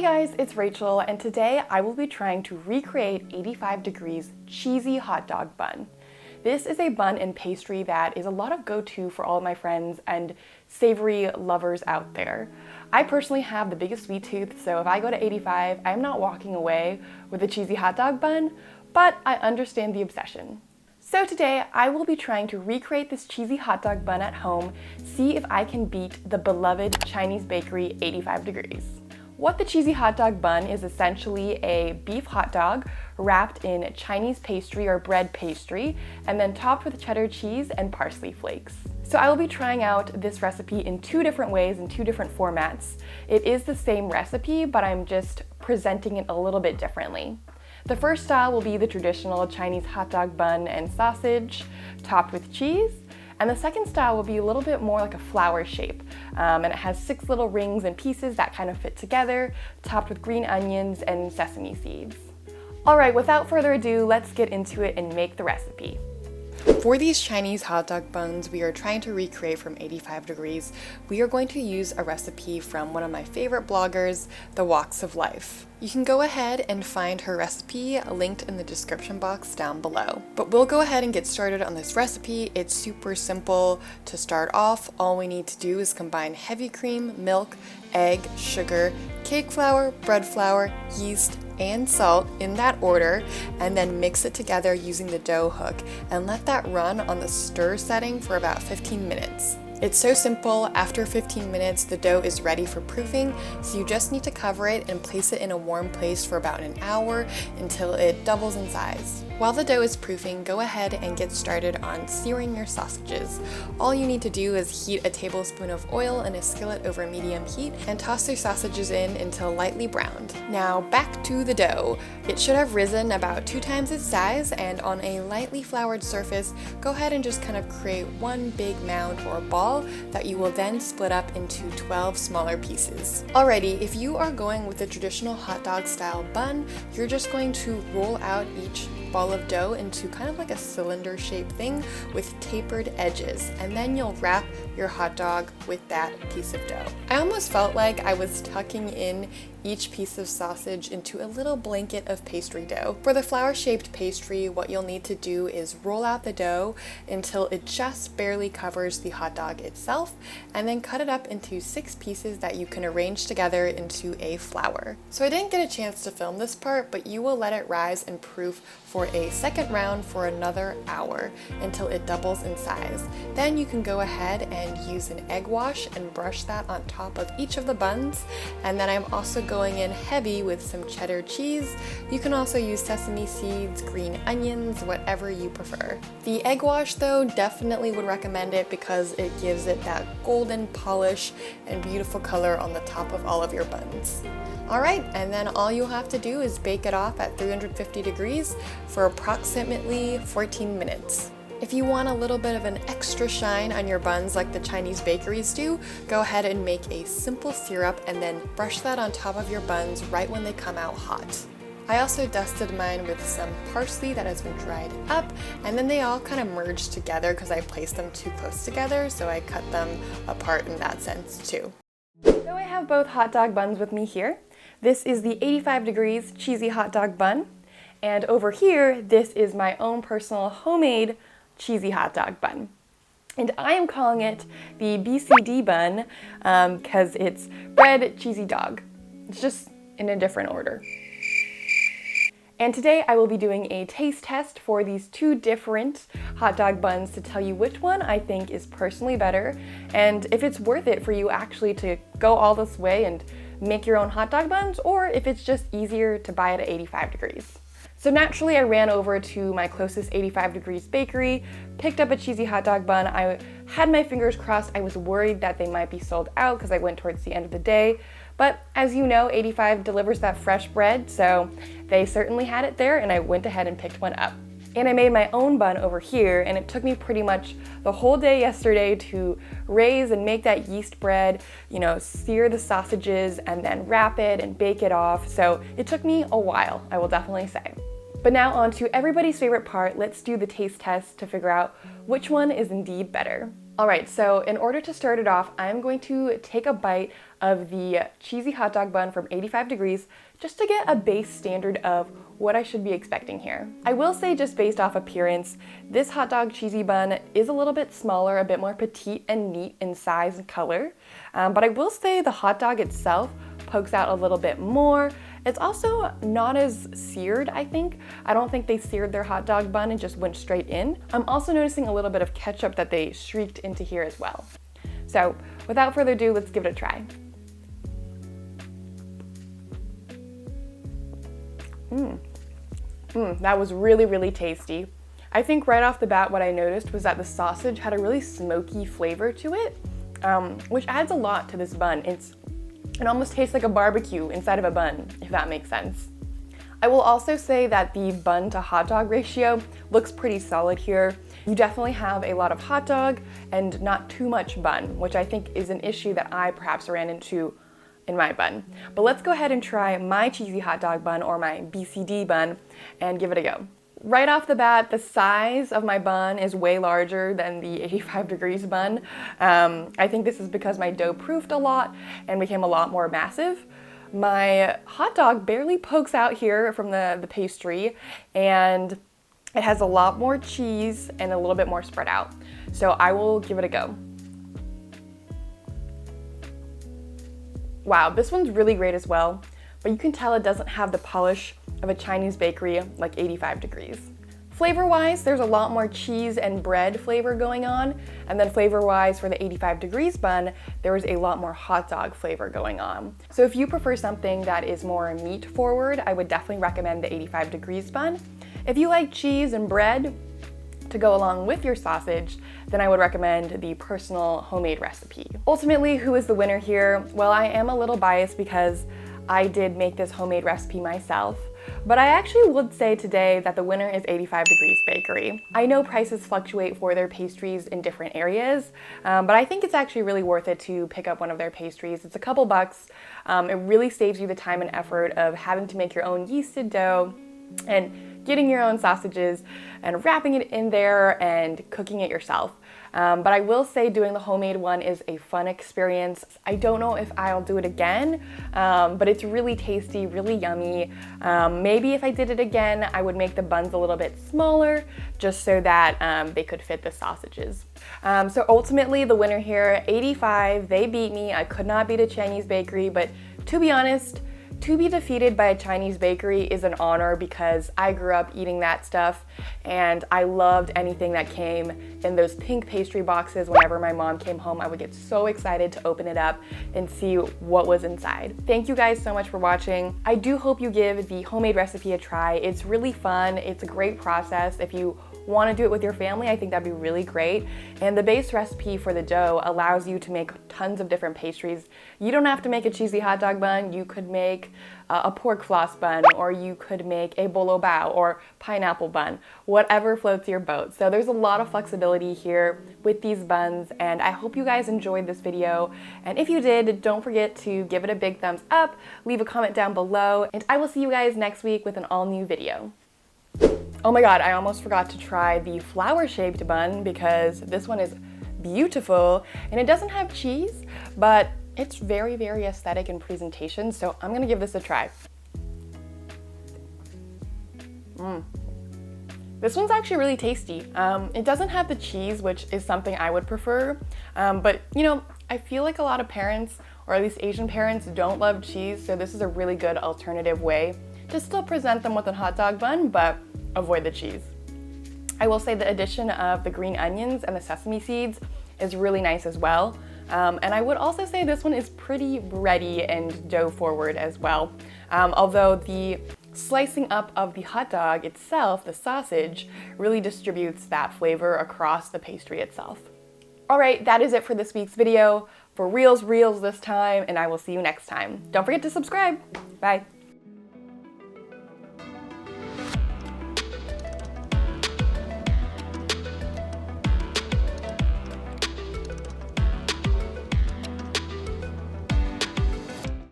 Hey guys, it's Rachel, and today I will be trying to recreate 85 degrees cheesy hot dog bun. This is a bun and pastry that is a lot of go-to for all of my friends and savory lovers out there. I personally have the biggest sweet tooth, so if I go to 85, I'm not walking away with a cheesy hot dog bun, but I understand the obsession. So today I will be trying to recreate this cheesy hot dog bun at home, see if I can beat the beloved Chinese bakery 85 degrees. What the cheesy hot dog bun is essentially a beef hot dog wrapped in Chinese pastry or bread pastry and then topped with cheddar cheese and parsley flakes. So I will be trying out this recipe in two different ways, in two different formats. It is the same recipe, but I'm just presenting it a little bit differently. The first style will be the traditional Chinese hot dog bun and sausage topped with cheese. And the second style will be a little bit more like a flower shape. And it has 6 little rings and pieces that kind of fit together, topped with green onions and sesame seeds. All right, without further ado, let's get into it and make the recipe. For these Chinese hot dog buns we are trying to recreate from 85 degrees, we are going to use a recipe from one of my favorite bloggers, The Walks of Life. You can go ahead and find her recipe linked in the description box down below. But we'll go ahead and get started on this recipe. It's super simple. To start off, all we need to do is combine heavy cream, milk, egg, sugar, cake flour, bread flour, yeast, and salt in that order, and then mix it together using the dough hook and let that run on the stir setting for about 15 minutes. It's so simple. After 15 minutes, the dough is ready for proofing, so you just need to cover it and place it in a warm place for about an hour until it doubles in size. While the dough is proofing, go ahead and get started on searing your sausages. All you need to do is heat a tablespoon of oil in a skillet over medium heat and toss your sausages in until lightly browned. Now back to the dough. It should have risen about 2 times its size, and on a lightly floured surface, go ahead and just kind of create one big mound or ball that you will then split up into 12 smaller pieces. Alrighty, if you are going with the traditional hot dog style bun, you're just going to roll out each ball of dough into kind of like a cylinder shaped thing with tapered edges, and then you'll wrap your hot dog with that piece of dough. I almost felt like I was tucking in each piece of sausage into a little blanket of pastry dough. For the flower shaped pastry, what you'll need to do is roll out the dough until it just barely covers the hot dog itself, and then cut it up into 6 pieces that you can arrange together into a flower. So I didn't get a chance to film this part, but you will let it rise and proof for a second round for another hour until it doubles in size. Then you can go ahead and use an egg wash and brush that on top of each of the buns. And then I'm also going in heavy with some cheddar cheese. You can also use sesame seeds, green onions, whatever you prefer. The egg wash though, definitely would recommend it because it gives it that golden polish and beautiful color on the top of all of your buns. Alright, and then all you'll have to do is bake it off at 350 degrees for approximately 14 minutes. If you want a little bit of an extra shine on your buns like the Chinese bakeries do, go ahead and make a simple syrup and then brush that on top of your buns right when they come out hot. I also dusted mine with some parsley that has been dried up, and then they all kind of merged together because I placed them too close together, so I cut them apart in that sense too. So I have both hot dog buns with me here. This is the 85 degrees cheesy hot dog bun, and over here, this is my own personal homemade cheesy hot dog bun. And I am calling it the BCD bun because it's bread, cheesy dog. It's just in a different order. And today I will be doing a taste test for these 2 different hot dog buns to tell you which one I think is personally better, and if it's worth it for you actually to go all this way and make your own hot dog buns, or if it's just easier to buy it at 85 degrees. So naturally I ran over to my closest 85 degrees bakery, picked up a cheesy hot dog bun. I had my fingers crossed. I was worried that they might be sold out because I went towards the end of the day. But as you know, 85 delivers that fresh bread, so they certainly had it there, and I went ahead and picked one up. And I made my own bun over here, and it took me pretty much the whole day yesterday to raise and make that yeast bread, sear the sausages and then wrap it and bake it off. So it took me a while, I will definitely say. But now on to everybody's favorite part. Let's do the taste test to figure out which one is indeed better. All right, so in order to start it off, I'm going to take a bite of the cheesy hot dog bun from 85 degrees just to get a base standard of what I should be expecting here. I will say, just based off appearance, this hot dog cheesy bun is a little bit smaller, a bit more petite and neat in size and color. But I will say the hot dog itself pokes out a little bit more. It's also not as seared, I think. I don't think they seared their hot dog bun and just went straight in. I'm also noticing a little bit of ketchup that they streaked into here as well. So without further ado, let's give it a try. That was really, really tasty. I think right off the bat what I noticed was that the sausage had a really smoky flavor to it, which adds a lot to this bun. It almost tastes like a barbecue inside of a bun, if that makes sense. I will also say that the bun to hot dog ratio looks pretty solid here. You definitely have a lot of hot dog and not too much bun, which I think is an issue that I perhaps ran into in my bun. But let's go ahead and try my cheesy hot dog bun, or my BCD bun, and give it a go. Right off the bat, the size of my bun is way larger than the 85 degrees bun. I think this is because my dough proofed a lot and became a lot more massive. My hot dog barely pokes out here from the pastry, and it has a lot more cheese and a little bit more spread out. So I will give it a go. Wow, this one's really great as well, but you can tell it doesn't have the polish of a Chinese bakery like 85 degrees. Flavor-wise, there's a lot more cheese and bread flavor going on, and then flavor-wise for the 85 degrees bun, there was a lot more hot dog flavor going on. So if you prefer something that is more meat forward, I would definitely recommend the 85 degrees bun. If you like cheese and bread to go along with your sausage, then I would recommend the personal homemade recipe. Ultimately, who is the winner here? Well, I am a little biased because I did make this homemade recipe myself, but I actually would say today that the winner is 85 Degrees Bakery. I know prices fluctuate for their pastries in different areas, but I think it's actually really worth it to pick up one of their pastries. It's a couple bucks. It really saves you the time and effort of having to make your own yeasted dough and getting your own sausages and wrapping it in there and cooking it yourself. But I will say doing the homemade one is a fun experience. I don't know if I'll do it again, but it's really tasty, really yummy. Maybe if I did it again, I would make the buns a little bit smaller just so that they could fit the sausages. So ultimately the winner here, 85, they beat me. I could not beat a Chinese bakery, but to be honest, to be defeated by a Chinese bakery is an honor because I grew up eating that stuff and I loved anything that came in those pink pastry boxes. Whenever my mom came home, I would get so excited to open it up and see what was inside. Thank you guys so much for watching. I do hope you give the homemade recipe a try. It's really fun. It's a great process. If you want to do it with your family, I think that'd be really great. And the base recipe for the dough allows you to make tons of different pastries. You don't have to make a cheesy hot dog bun. You could make a pork floss bun, or you could make a bolo bao or pineapple bun, whatever floats your boat. So there's a lot of flexibility here with these buns, and I hope you guys enjoyed this video. And if you did, don't forget to give it a big thumbs up, leave a comment down below, and I will see you guys next week with an all new video. Oh my god, I almost forgot to try the flower-shaped bun because this one is beautiful and it doesn't have cheese, but it's very, very aesthetic in presentation, so I'm gonna give this a try. This one's actually really tasty. It doesn't have the cheese, which is something I would prefer, but you know, I feel like a lot of parents, or at least Asian parents, don't love cheese, so this is a really good alternative way to still present them with a hot dog bun, but avoid the cheese. I will say the addition of the green onions and the sesame seeds is really nice as well. And I would also say this one is pretty bready and dough forward as well. Although the slicing up of the hot dog itself, the sausage, really distributes that flavor across the pastry itself. All right, that is it for this week's video. For reals this time, and I will see you next time. Don't forget to subscribe. Bye.